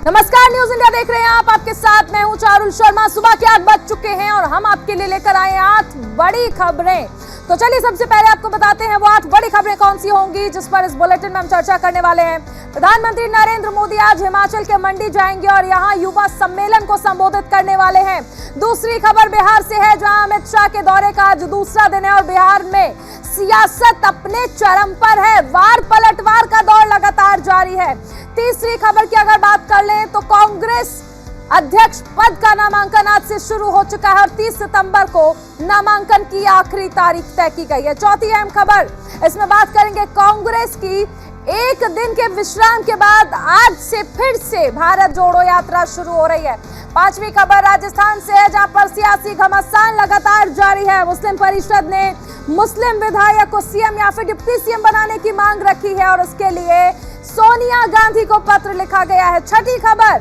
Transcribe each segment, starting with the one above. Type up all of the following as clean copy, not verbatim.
नमस्कार, news India देख रहे हैं आप। आपके साथ मैं हूं चारुल शर्मा। सुबह के 8 बज चुके हैं और हम आपके लिए लेकर आए 8 बड़ी खबरें। तो चलिए सबसे पहले आपको बताते हैं वो 8 बड़ी खबरें कौन सी होंगी जिस पर इस बुलेटिन में हम चर्चा करने वाले हैं। प्रधानमंत्री नरेंद्र मोदी आज हिमाचल के मंडी जाएंगे और यहां युवा सम्मेलन को संबोधित करने वाले हैं। दूसरी खबर बिहार से है, जहां अमित शाह के दौरे का आज दूसरा दिन है और बिहार में सियासत अपने चरम पर है। वार पलटवार का दौर लगातार जारी है। तीसरी खबर की अगर बात कर लें तो कांग्रेस अध्यक्ष पद का नामांकन आज से शुरू हो चुका है और 30 सितंबर को नामांकन की आखिरी तारीख तय की गई है। चौथी अहम खबर, इसमें बात करेंगे कांग्रेस की एक दिन के विश्राम के बाद आज से फिर से भारत जोड़ो यात्रा शुरू हो रही है। पांचवी खबर राजस्थान से है, जहां पर सियासी घमासान लगातार जारी है। मुस्लिम परिषद ने मुस्लिम विधायक को सीएम या फिर डिप्टी सीएम बनाने की मांग रखी है और इसके लिए सोनिया गांधी को पत्र लिखा गया है। छठी खबर,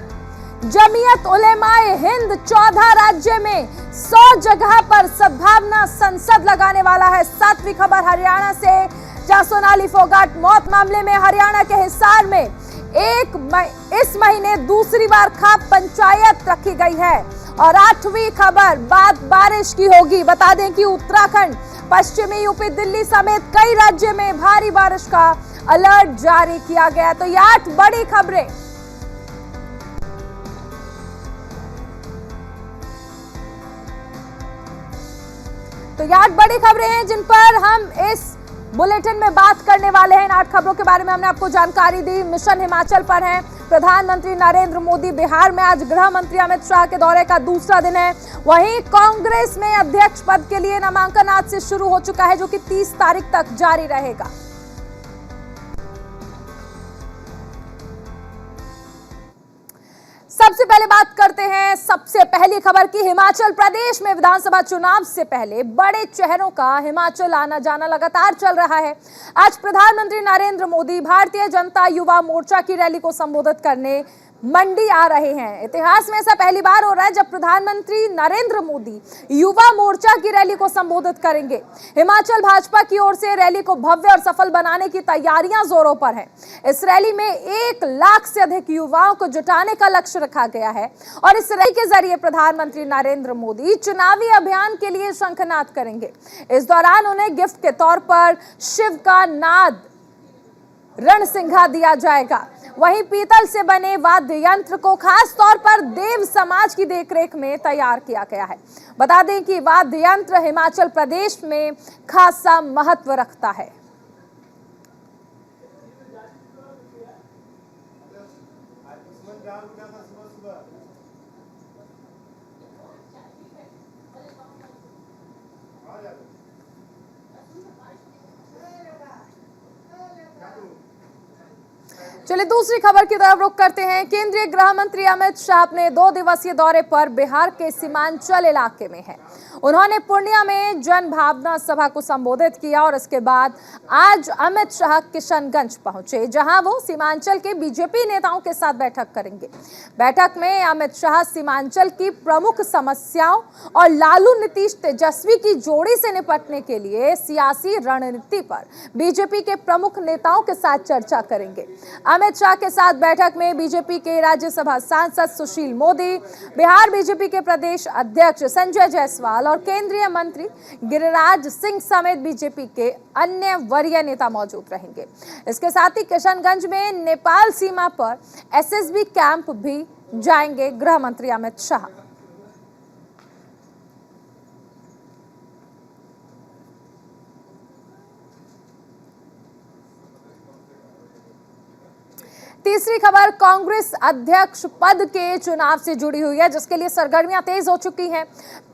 जमीयत उलेमाए हिंद 14 राज्य में 100 जगह पर सद्भावना संसद लगाने वाला है। सातवीं खबर हरियाणा से, जहां सोनाली फोगाट मौत मामले में हरियाणा के हिसार में इस महीने दूसरी बार खाप पंचायत रखी गई है। और आठवीं खबर, बात बारिश की होगी। बता दें कि उत्तराखंड, पश्चिमी यूपी, दिल्ली समेत कई राज्य में भारी बारिश का अलर्ट जारी किया गया है। तो ये 8 बड़ी खबरें। तो ये 8 बड़ी खबरें हैं जिन पर हम इस बुलेटिन में बात करने वाले हैं। इन 8 खबरों के बारे में हमने आपको जानकारी दी। मिशन हिमाचल पर है। प्रधानमंत्री नरेंद्र मोदी बिहार में, आज गृह मंत्री अमित शाह के दौरे का दूसरा दिन है। वहीं कांग्रेस में अध्यक्ष पद के लिए नामांकन आज से शुरू हो चुका है, जो कि 30 तारीख तक जारी रहेगा। सबसे पहले बात करते हैं सबसे पहली खबर की। हिमाचल प्रदेश में विधानसभा चुनाव से पहले बड़े चेहरों का हिमाचल आना जाना लगातार चल रहा है। आज प्रधानमंत्री नरेंद्र मोदी भारतीय जनता युवा मोर्चा की रैली को संबोधित करने मंडी आ रहे हैं। इतिहास में ऐसा पहली बार हो रहा है जब प्रधानमंत्री नरेंद्र मोदी युवा मोर्चा की रैली को संबोधित करेंगे। हिमाचल भाजपा की ओर से रैली को भव्य और सफल बनाने की तैयारियां जोरों पर हैं। इस रैली में 1 लाख से अधिक युवाओं को जुटाने का लक्ष्य रखा गया है और इस रैली के जरिए प्रधानमंत्री नरेंद्र मोदी चुनावी अभियान के लिए शंखनाद करेंगे। इस दौरान उन्हें गिफ्ट के तौर पर शिव का नाद रणसिंघा दिया जाएगा। वहीं पीतल से बने वाद्य यंत्र को खास तौर पर देव समाज की देखरेख में तैयार किया गया है। बता दें कि वाद्य यंत्र हिमाचल प्रदेश में खासा महत्व रखता है। चलिए दूसरी खबर की तरफ रुख करते हैं। केंद्रीय गृह मंत्री अमित शाह अपने 2 दिवसीय दौरे पर बिहार के सीमांचल इलाके में हैं। उन्होंने पूर्णिया में जन भावना सभा को संबोधित किया और इसके बाद आज अमित शाह किशनगंज पहुंचे, जहां वो सीमांचल के बीजेपी नेताओं के साथ बैठक करेंगे। बैठक में अमित शाह सीमांचल की प्रमुख समस्याओं और लालू नीतीश तेजस्वी की जोड़ी से निपटने के लिए सियासी रणनीति पर बीजेपी के प्रमुख नेताओं के साथ चर्चा करेंगे। अमित शाह के साथ बैठक में बीजेपी के राज्यसभा सांसद सुशील मोदी, बिहार बीजेपी के प्रदेश अध्यक्ष संजय जायसवाल और केंद्रीय मंत्री गिरिराज सिंह समेत बीजेपी के अन्य वरीय नेता मौजूद रहेंगे। इसके साथ ही किशनगंज में नेपाल सीमा पर एसएसबी कैंप भी जाएंगे गृह मंत्री अमित शाह। तीसरी खबर कांग्रेस अध्यक्ष पद के चुनाव से जुड़ी हुई है, जिसके लिए सरगर्मियां तेज हो चुकी हैं।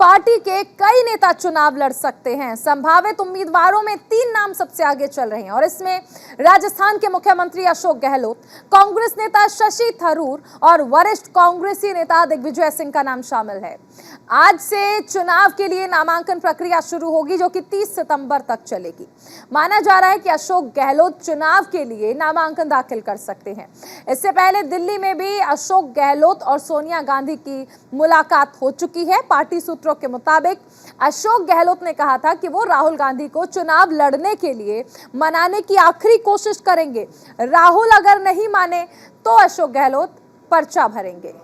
पार्टी के कई नेता चुनाव लड़ सकते हैं। संभावित उम्मीदवारों में 3 नाम सबसे आगे चल रहे हैं और इसमें राजस्थान के मुख्यमंत्री अशोक गहलोत, कांग्रेस नेता शशि थरूर और वरिष्ठ कांग्रेसी नेता दिग्विजय सिंह का नाम शामिल है। आज से चुनाव के लिए नामांकन प्रक्रिया शुरू होगी, जो कि 30 सितंबर तक चलेगी। माना जा रहा है कि अशोक गहलोत चुनाव के लिए नामांकन दाखिल कर सकते हैं। इससे पहले दिल्ली में भी अशोक गहलोत और सोनिया गांधी की मुलाकात हो चुकी है। पार्टी सूत्रों के मुताबिक अशोक गहलोत ने कहा था कि वो राहुल गांधी को चुनाव लड़ने के लिए मनाने की आखिरी कोशिश करेंगे। राहुल अगर नहीं माने तो अशोक गहलोत पर्चा भरेंगे।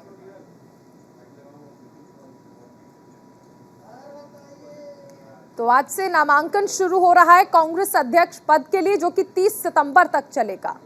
तो आज से नामांकन शुरू हो रहा है कांग्रेस अध्यक्ष पद के लिए, जो कि 30 सितंबर तक चलेगा।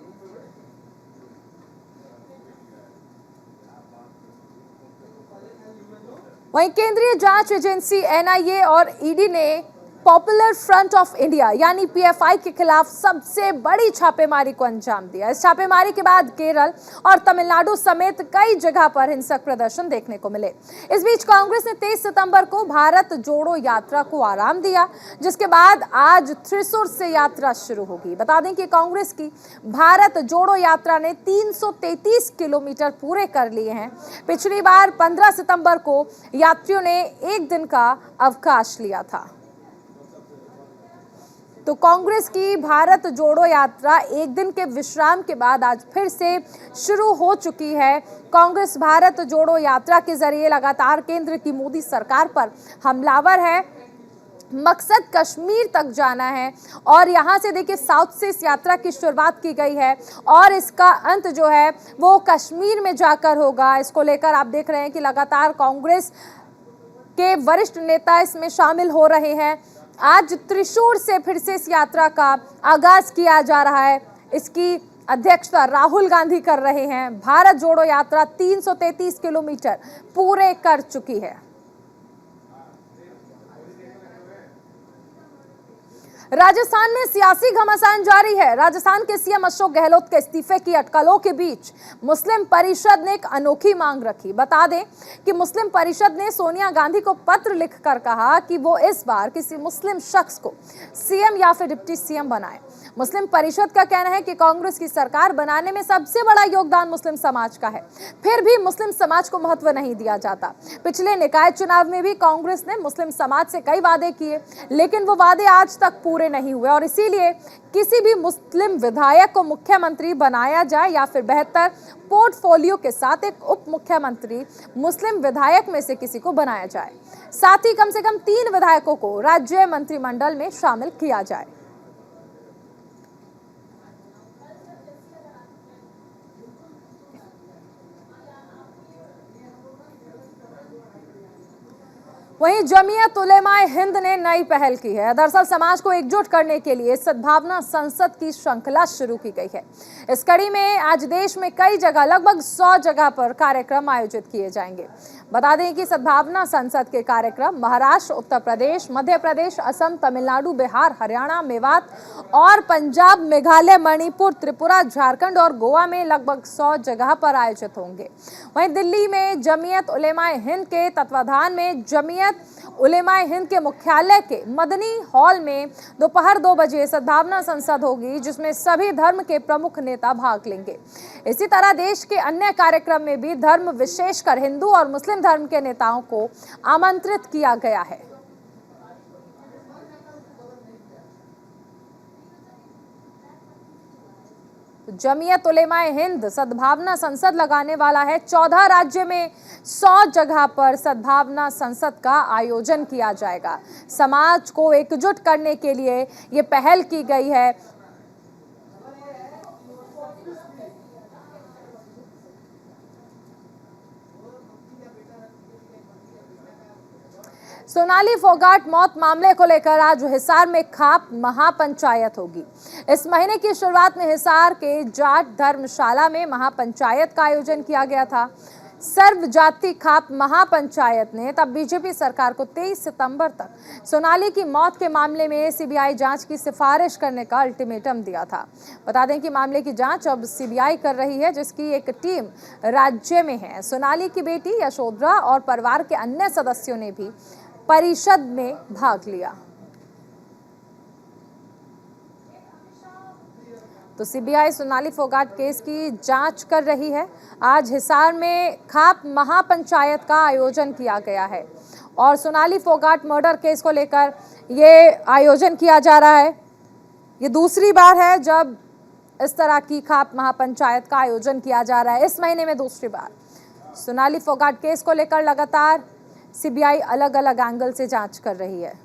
वहीं केंद्रीय जांच एजेंसी एनआईए और ईडी ने पॉपुलर फ्रंट ऑफ इंडिया यानी पीएफआई के खिलाफ सबसे बड़ी छापेमारी को अंजाम दिया। इस छापेमारी के बाद केरल और तमिलनाडु समेत कई जगह पर हिंसक प्रदर्शन देखने को मिले। इस बीच कांग्रेस ने 23 सितंबर को भारत जोड़ो यात्रा को आराम दिया, जिसके बाद आज त्रिशूर से यात्रा शुरू होगी। बता दें कि कांग्रेस की भारत जोड़ो यात्रा ने 333 किलोमीटर पूरे कर लिए हैं। पिछली बार 15 सितंबर को यात्रियों ने एक दिन का अवकाश लिया था। तो कांग्रेस की भारत जोड़ो यात्रा एक दिन के विश्राम के बाद आज फिर से शुरू हो चुकी है। कांग्रेस भारत जोड़ो यात्रा के जरिए लगातार केंद्र की मोदी सरकार पर हमलावर है। मकसद कश्मीर तक जाना है और यहां से देखिए साउथ से इस यात्रा की शुरुआत की गई है और इसका अंत जो है वो कश्मीर में जाकर होगा। इसको लेकर आप देख रहे हैं कि लगातार कांग्रेस के वरिष्ठ नेता इसमें शामिल हो रहे हैं। आज त्रिशूर से फिर से इस यात्रा का आगाज किया जा रहा है। इसकी अध्यक्षता राहुल गांधी कर रहे हैं। भारत जोड़ो यात्रा 333 किलोमीटर पूरे कर चुकी है। राजस्थान में सियासी घमासान जारी है। राजस्थान के सीएम अशोक गहलोत के इस्तीफे की अटकलों के बीच मुस्लिम परिषद ने एक अनोखी मांग रखी। बता दें कि मुस्लिम परिषद ने सोनिया गांधी को पत्र लिखकर कहा कि वो इस बार किसी मुस्लिम शख्स को सीएम या फिर डिप्टी सीएम बनाए। मुस्लिम परिषद का कहना है कि कांग्रेस की सरकार बनाने में सबसे बड़ा योगदान मुस्लिम समाज का है, फिर भी मुस्लिम समाज को महत्व नहीं दिया जाता। पिछले निकाय चुनाव में भी कांग्रेस ने मुस्लिम समाज से कई वादे किए, लेकिन वो वादे आज तक पूरे नहीं हुए और इसीलिए किसी भी मुस्लिम विधायक को मुख्यमंत्री बनाया जाए या फिर बेहतर पोर्टफोलियो के साथ एक उप मुख्यमंत्री मुस्लिम विधायक में से किसी को बनाया जाए। साथ ही कम से कम 3 विधायकों को राज्य मंत्रिमंडल में शामिल किया जाए। वहीं जमीयत उलेमाए हिंद ने नई पहल की है। दरअसल समाज को एकजुट करने के लिए सद्भावना संसद की श्रृंखला शुरू की गई है। इस कड़ी में आज देश में कई जगह लगभग 100 जगह पर कार्यक्रम आयोजित किए जाएंगे। बता दें कि सद्भावना संसद के कार्यक्रम महाराष्ट्र, उत्तर प्रदेश, मध्य प्रदेश, असम, तमिलनाडु, बिहार, हरियाणा, मेवात और पंजाब, मेघालय, मणिपुर, त्रिपुरा, झारखंड और गोवा में लगभग 100 जगह पर आयोजित होंगे। वहीं दिल्ली में जमीयत उलेमाए हिंद के तत्वाधान में जमीयत उलेमाए हिंद के मुख्यालय के मदनी हॉल में दोपहर 2 बजे सद्भावना संसद होगी, जिसमें सभी धर्म के प्रमुख नेता भाग लेंगे। इसी तरह देश के अन्य कार्यक्रम में भी धर्म विशेषकर हिंदू और मुस्लिम धर्म के नेताओं को आमंत्रित किया गया है। जमीयत उलेमाए हिंद सद्भावना संसद लगाने वाला है। 14 राज्य में 100 जगह पर सद्भावना संसद का आयोजन किया जाएगा। समाज को एकजुट करने के लिए ये पहल की गई है। सोनाली फोगाट मौत मामले को लेकर आज हिसार में खाप महापंचायत होगी। इस महीने की शुरुआत में हिसार के जाट धर्मशाला में महापंचायत का आयोजन किया गया था। सर्व जाति खाप महापंचायत ने तब बीजेपी सरकार को 23 सितंबर तक सोनाली की मौत के मामले में सीबीआई जांच की सिफारिश करने का अल्टीमेटम दिया था। बता दें कि मामले की जांच अब सीबीआई कर रही है, जिसकी एक टीम राज्य में है। सोनाली की बेटी यशोधरा और परिवार के अन्य सदस्यों ने भी परिषद में भाग लिया। तो सीबीआई सोनाली फोगाट केस की जांच कर रही है। आज हिसार में खाप महापंचायत का आयोजन किया गया है और सोनाली फोगाट मर्डर केस को लेकर ये आयोजन किया जा रहा है। ये दूसरी बार है जब इस तरह की खाप महापंचायत का आयोजन किया जा रहा है। इस महीने में दूसरी बार सोनाली फोगाट केस को लेकर लगातार सीबीआई अलग अलग एंगल से जांच कर रही है।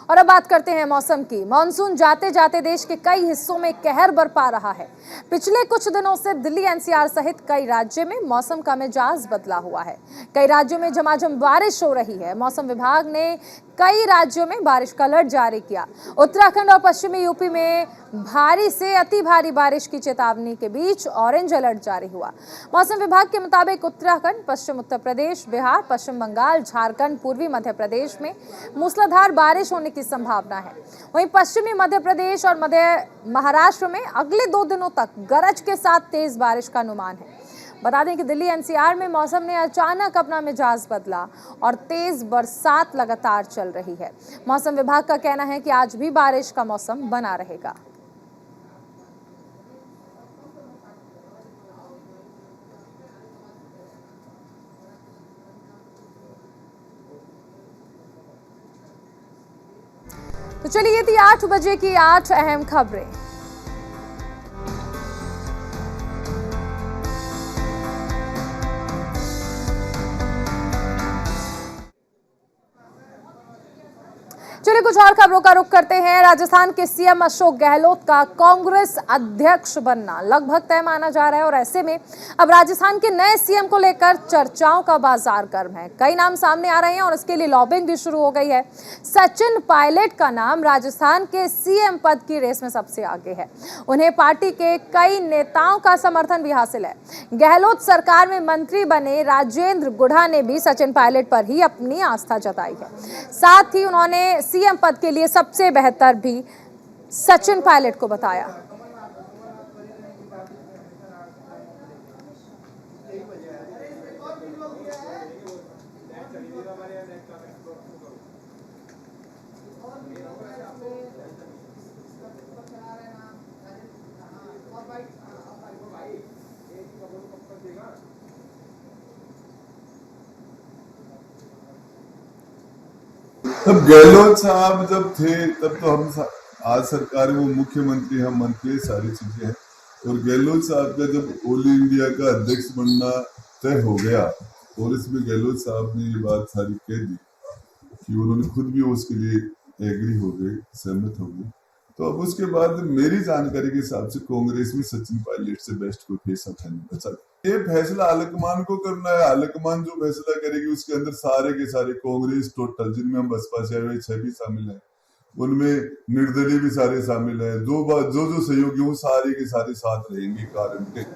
और अब बात करते हैं मौसम की। मॉनसून जाते जाते देश के कई हिस्सों में कहर बरपा रहा है। पिछले कुछ दिनों से दिल्ली एनसीआर सहित कई राज्यों में मौसम का मिजाज बदला हुआ है। कई राज्यों में झमाझम बारिश हो रही है। मौसम विभाग ने कई राज्यों में बारिश का अलर्ट जारी किया। उत्तराखंड और पश्चिमी यूपी में भारी से अति भारी बारिश की चेतावनी के बीच ऑरेंज अलर्ट जारी हुआ। मौसम विभाग के मुताबिक उत्तराखंड, पश्चिम उत्तर प्रदेश, बिहार, पश्चिम बंगाल, झारखंड, पूर्वी मध्य प्रदेश में मूसलाधार बारिश होने की संभावना है। वहीं पश्चिमी मध्य प्रदेश और मध्य महाराष्ट्र में अगले 2 दिनों तक गरज के साथ तेज बारिश का अनुमान है। बता दें कि दिल्ली एनसीआर में मौसम ने अचानक अपना मिजाज बदला और तेज बरसात लगातार चल रही है। मौसम विभाग का कहना है कि आज भी बारिश का मौसम बना रहेगा। तो चलिए, ये थी 8 बजे की 8 अहम खबरें। चलिए, कुछ और खबरों का रुख करते हैं। राजस्थान के सीएम अशोक गहलोत का कांग्रेस अध्यक्ष बनना लगभग तय माना जा रहा है और ऐसे में अब राजस्थान के नए सीएम को लेकर चर्चाओं का बाजार गर्म है। कई नाम सामने आ रहे हैं और इसके लिए लॉबिंग भी शुरू हो गई है। सचिन पायलट का नाम राजस्थान के सीएम पद की रेस में सबसे आगे है। उन्हें पार्टी के कई नेताओं का समर्थन भी हासिल है। गहलोत सरकार में मंत्री बने राजेंद्र गुढ़ा ने भी सचिन पायलट पर ही अपनी आस्था जताई है। साथ ही उन्होंने सीएम पद के लिए सबसे बेहतर भी सचिन पायलट को बताया। तब गहलोत साहब जब थे तब तो हम आज सरकार में मुख्यमंत्री, हम मंत्री, सारी चीजें हैं। और गहलोत साहब का जब ऑल इंडिया का अध्यक्ष बनना तय हो गया और इसमें गहलोत साहब ने ये बात सारी कह दी कि उन्होंने खुद भी उसके लिए एग्री हो गए, सहमत हो गए, तो अब उसके बाद मेरी जानकारी के हिसाब से कांग्रेस में सचिन पायलट से बेस्ट कोई फैसला था नहीं बचा। ये फैसला हाईकमान को करना है। हाईकमान जो फैसला करेगी उसके अंदर सारे के सारे कांग्रेस टोटल, जिनमें हम बसपा से आए 6 भी शामिल है, उनमें निर्दलीय भी सारे शामिल है, जो सहयोगी वो सारे के सारे साथ रहेंगे कारण के।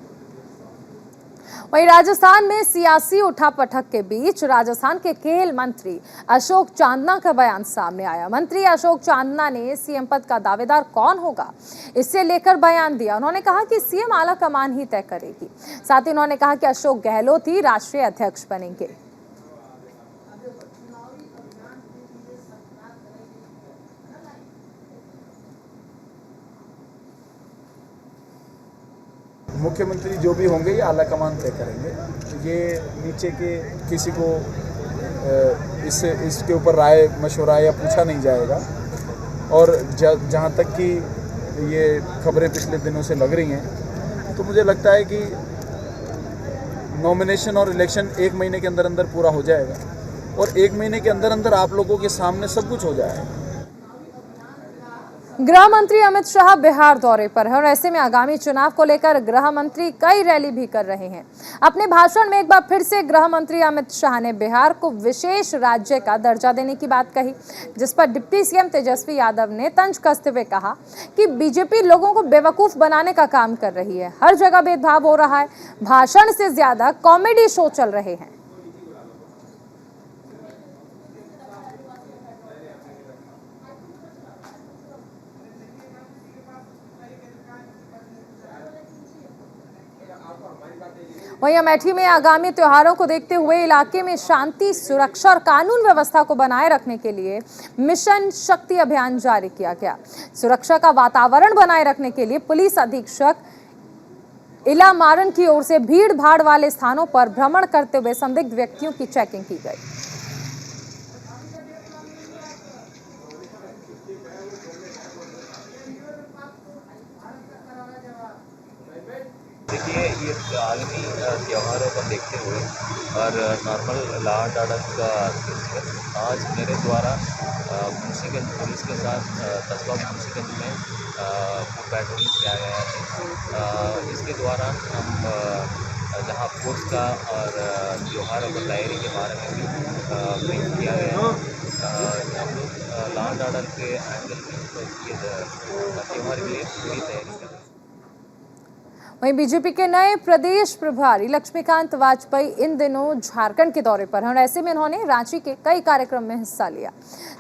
वहीं राजस्थान में सियासी उठापटक के बीच राजस्थान के खेल मंत्री अशोक चांदना का बयान सामने आया। मंत्री अशोक चांदना ने सीएम पद का दावेदार कौन होगा इससे लेकर बयान दिया। उन्होंने कहा कि सीएम आला कमान ही तय करेगी। साथ ही उन्होंने कहा कि अशोक गहलोत ही राष्ट्रीय अध्यक्ष बनेंगे। मुख्यमंत्री जो भी होंगे ये आला कमान तय करेंगे। ये नीचे के किसी को इसके ऊपर राय मशवरा या पूछा नहीं जाएगा। और जहाँ तक कि ये खबरें पिछले दिनों से लग रही हैं, तो मुझे लगता है कि नॉमिनेशन और इलेक्शन 1 महीने के अंदर अंदर पूरा हो जाएगा और 1 महीने के अंदर अंदर आप लोगों के सामने सब कुछ हो जाएगा। गृह मंत्री अमित शाह बिहार दौरे पर है और ऐसे में आगामी चुनाव को लेकर गृह मंत्री कई रैली भी कर रहे हैं। अपने भाषण में एक बार फिर से गृह मंत्री अमित शाह ने बिहार को विशेष राज्य का दर्जा देने की बात कही, जिस पर डिप्टी सीएम तेजस्वी यादव ने तंज कसते हुए कहा कि बीजेपी लोगों को बेवकूफ बनाने का काम कर रही है। हर जगह भेदभाव हो रहा है। भाषण से ज्यादा कॉमेडी शो चल रहे हैं। वहीं अमेठी में आगामी त्योहारों को देखते हुए इलाके में शांति, सुरक्षा और कानून व्यवस्था को बनाए रखने के लिए मिशन शक्ति अभियान जारी किया गया। सुरक्षा का वातावरण बनाए रखने के लिए पुलिस अधीक्षक इला मारन की ओर से भीड़ भाड़ वाले स्थानों पर भ्रमण करते हुए संदिग्ध व्यक्तियों की चेकिंग की गई। देखिए, ये आगामी त्योहारों को देखते हुए और नॉर्मल लॉ एंड ऑर्डर का दृष्टिगत आज मेरे द्वारा मुंशीगंज पुलिस के साथ कस्बा मुंशीगंज में पेट्रोलिंग किया गया है। इसके द्वारा हम जहाँ फोर्स का और त्योहारों की तैयारी के बारे में भी ब्रीफ किया गया है। हम लोग लॉ एंड ऑर्डर के एंगल में तो ये त्योहार के लिए पूरी तैयारी कर रहे हैं। वहीं बीजेपी के नए प्रदेश प्रभारी लक्ष्मीकांत वाजपेयी इन दिनों झारखंड के दौरे पर हैं और ऐसे में उन्होंने रांची के कई कार्यक्रम में हिस्सा लिया।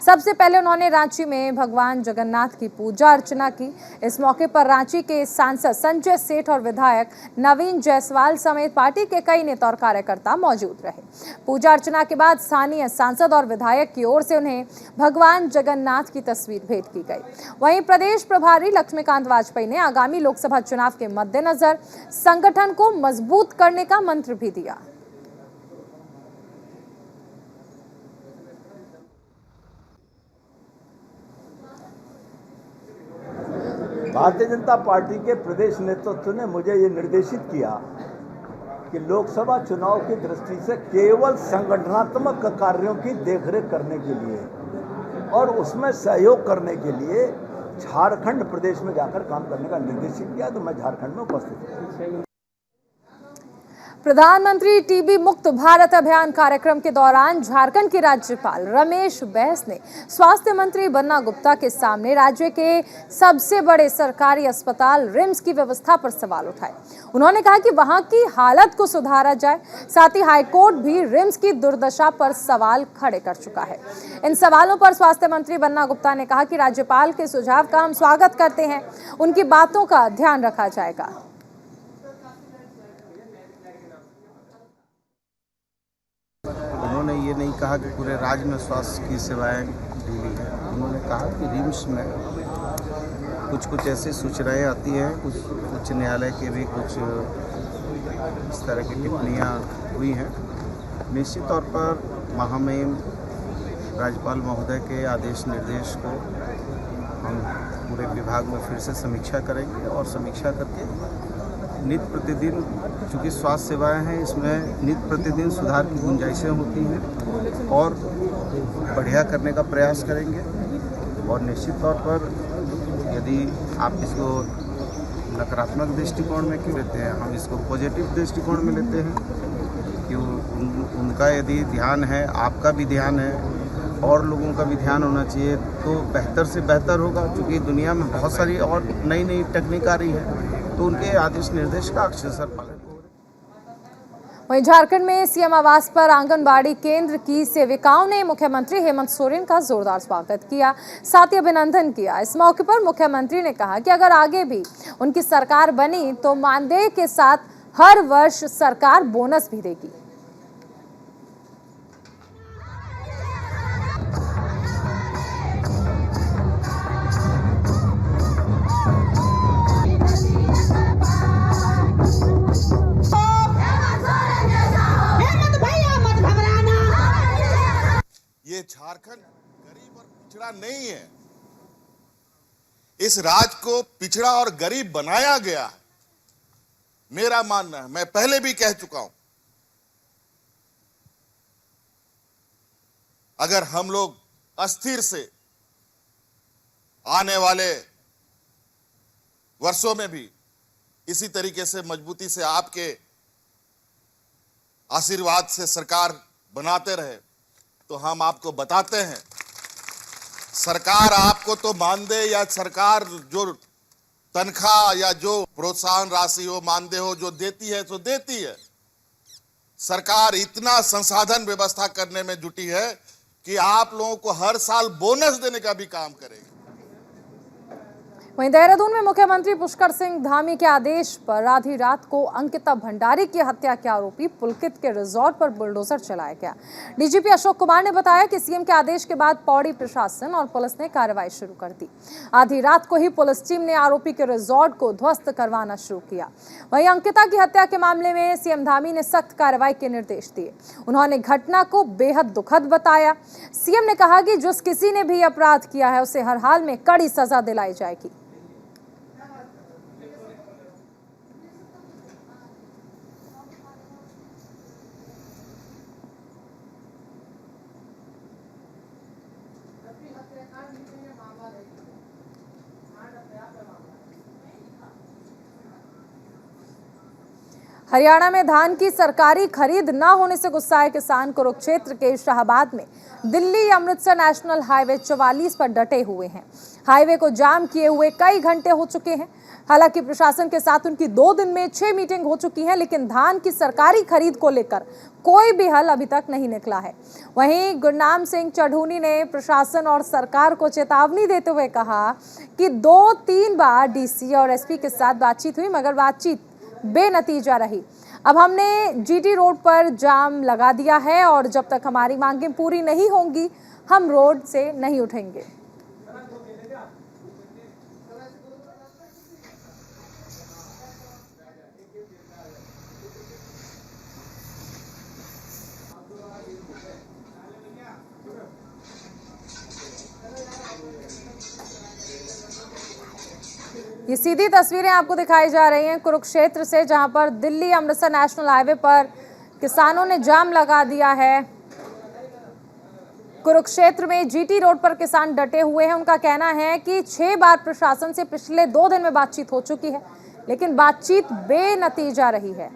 सबसे पहले उन्होंने रांची में भगवान जगन्नाथ की पूजा अर्चना की। इस मौके पर रांची के सांसद संजय सेठ और विधायक नवीन जायसवाल समेत पार्टी के कई नेता और कार्यकर्ता मौजूद रहे। पूजा अर्चना के बाद स्थानीय सांसद और विधायक की ओर से उन्हें भगवान जगन्नाथ की तस्वीर भेंट की गई। वहीं प्रदेश प्रभारी लक्ष्मीकांत वाजपेयी ने आगामी लोकसभा चुनाव के मद्देनजर संगठन को मजबूत करने का मंत्र भी दिया। भारतीय जनता पार्टी के प्रदेश नेतृत्व ने मुझे ये निर्देशित किया कि लोकसभा चुनाव की दृष्टि से केवल संगठनात्मक कार्यों की देखरेख करने के लिए और उसमें सहयोग करने के लिए झारखंड प्रदेश में जाकर काम करने का निर्देशित किया। तो मैं झारखंड में उपस्थित हूँ। प्रधानमंत्री टीबी मुक्त भारत अभियान कार्यक्रम के दौरान झारखंड के राज्यपाल रमेश बैस ने स्वास्थ्य मंत्री बन्ना गुप्ता के सामने राज्य के सबसे बड़े सरकारी अस्पताल रिम्स की व्यवस्था पर सवाल उठाए। उन्होंने कहा कि वहां की हालत को सुधारा जाए। साथ ही हाईकोर्ट भी रिम्स की दुर्दशा पर सवाल खड़े कर चुका है। इन सवालों पर स्वास्थ्य मंत्री बन्ना गुप्ता ने कहा कि राज्यपाल के सुझाव का हम स्वागत करते हैं, उनकी बातों का ध्यान रखा जाएगा। उन्होंने ये नहीं कहा कि पूरे राज्य में स्वास्थ्य की सेवाएं ढीली है। उन्होंने कहा कि रिम्स में कुछ ऐसी सूचनाएं आती हैं, कुछ उच्च न्यायालय के भी कुछ इस तरह की टिप्पणियां हुई हैं। निश्चित तौर पर महामहिम राज्यपाल महोदय के आदेश निर्देश को हम पूरे विभाग में फिर से समीक्षा करेंगे और समीक्षा करके नित्य प्रतिदिन, चूँकि स्वास्थ्य सेवाएं हैं, इसमें नित्य प्रतिदिन सुधार की गुंजाइशें होती हैं और बढ़िया करने का प्रयास करेंगे। और निश्चित तौर पर यदि आप इसको नकारात्मक दृष्टिकोण में क्यों लेते हैं, हम इसको पॉजिटिव दृष्टिकोण में लेते हैं कि उनका यदि ध्यान है, आपका भी ध्यान है और लोगों का भी ध्यान होना चाहिए तो बेहतर से बेहतर होगा। क्योंकि दुनिया में बहुत सारी और नई नई टेक्निक आ रही है, तो उनके आदेश निर्देश का अक्षरशः पालन हो। वहीं झारखंड में सीएम आवास पर आंगनबाड़ी केंद्र की सेविकाओं ने मुख्यमंत्री हेमंत सोरेन का जोरदार स्वागत किया, साथ ही अभिनंदन किया। इस मौके पर मुख्यमंत्री ने कहा कि अगर आगे भी उनकी सरकार बनी तो मानदेय के साथ हर वर्ष सरकार बोनस भी देगी। ये झारखंड गरीब और पिछड़ा नहीं है। इस राज्य को पिछड़ा और गरीब बनाया गया है, मेरा मानना है। मैं पहले भी कह चुका हूं, अगर हम लोग अस्थिर से आने वाले वर्षों में भी इसी तरीके से मजबूती से आपके आशीर्वाद से सरकार बनाते रहे तो हम आपको बताते हैं, सरकार आपको तो मानदेय या सरकार जो तनख्वाह या जो प्रोत्साहन राशि हो, मानदेय हो, जो देती है तो देती है। सरकार इतना संसाधन व्यवस्था करने में जुटी है कि आप लोगों को हर साल बोनस देने का भी काम करेगी। वहीं देहरादून में मुख्यमंत्री पुष्कर सिंह धामी के आदेश पर आधी रात को अंकिता भंडारी की हत्या के आरोपी पुलकित के रिजॉर्ट पर बुलडोजर चलाया गया। डीजीपी अशोक कुमार ने बताया कि सीएम के आदेश के बाद पौड़ी प्रशासन और पुलिस ने कार्रवाई शुरू कर दी। आधी रात को ही पुलिस टीम ने आरोपी के रिजॉर्ट को ध्वस्त करवाना शुरू किया। वहीं अंकिता की हत्या के मामले में सीएम धामी ने सख्त कार्रवाई के निर्देश दिए। उन्होंने घटना को बेहद दुखद बताया। सीएम ने कहा कि जिस किसी ने भी अपराध किया है उसे हर हाल में कड़ी सजा दिलाई जाएगी। हरियाणा में धान की सरकारी खरीद न होने से गुस्साए किसान कुरुक्षेत्र के शाहबाद में दिल्ली अमृतसर नेशनल हाईवे 44 पर डटे हुए हैं। हाईवे को जाम किए हुए कई घंटे हो चुके हैं। हालांकि प्रशासन के साथ उनकी 2 दिन में 6 मीटिंग हो चुकी है, लेकिन धान की सरकारी खरीद को लेकर कोई भी हल अभी तक नहीं निकला है। वहीं गुरनाम सिंह चढ़ूनी ने प्रशासन और सरकार को चेतावनी देते हुए कहा कि 2-3 बार डीसी और एसपी के साथ बातचीत हुई, मगर बातचीत बेनतीजा रही। अब हमने जीटी रोड पर जाम लगा दिया है और जब तक हमारी मांगें पूरी नहीं होंगी हम रोड से नहीं उठेंगे। ये सीधी तस्वीरें आपको दिखाई जा रही हैं कुरुक्षेत्र से, जहां पर दिल्ली अमृतसर नेशनल हाईवे पर किसानों ने जाम लगा दिया है। कुरुक्षेत्र में जीटी रोड पर किसान डटे हुए हैं। उनका कहना है कि 6 बार प्रशासन से पिछले 2 दिन में बातचीत हो चुकी है, लेकिन बातचीत बेनतीजा रही है।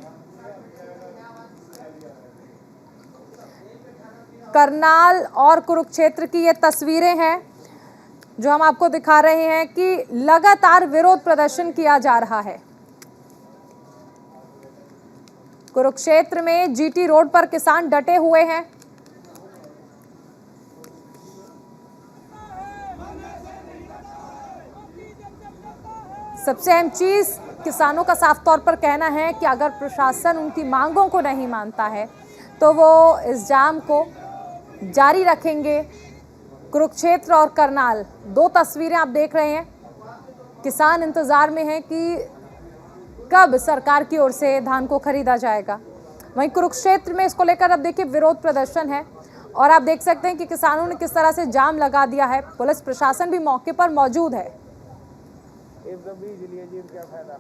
करनाल और कुरुक्षेत्र की ये तस्वीरें हैं जो हम आपको दिखा रहे हैं कि लगातार विरोध प्रदर्शन किया जा रहा है। कुरुक्षेत्र में जीटी रोड पर किसान डटे हुए हैं। सबसे अहम चीज किसानों का साफ तौर पर कहना है कि अगर प्रशासन उनकी मांगों को नहीं मानता है तो वो इस जाम को जारी रखेंगे। कुरुक्षेत्र और करनाल 2 तस्वीरें आप देख रहे हैं। किसान इंतजार में हैं कि कब सरकार की ओर से धान को खरीदा जाएगा। वहीं कुरुक्षेत्र में इसको लेकर अब देखिए विरोध प्रदर्शन है और आप देख सकते हैं कि किसानों ने किस तरह से जाम लगा दिया है। पुलिस प्रशासन भी मौके पर मौजूद है। क्या फायदा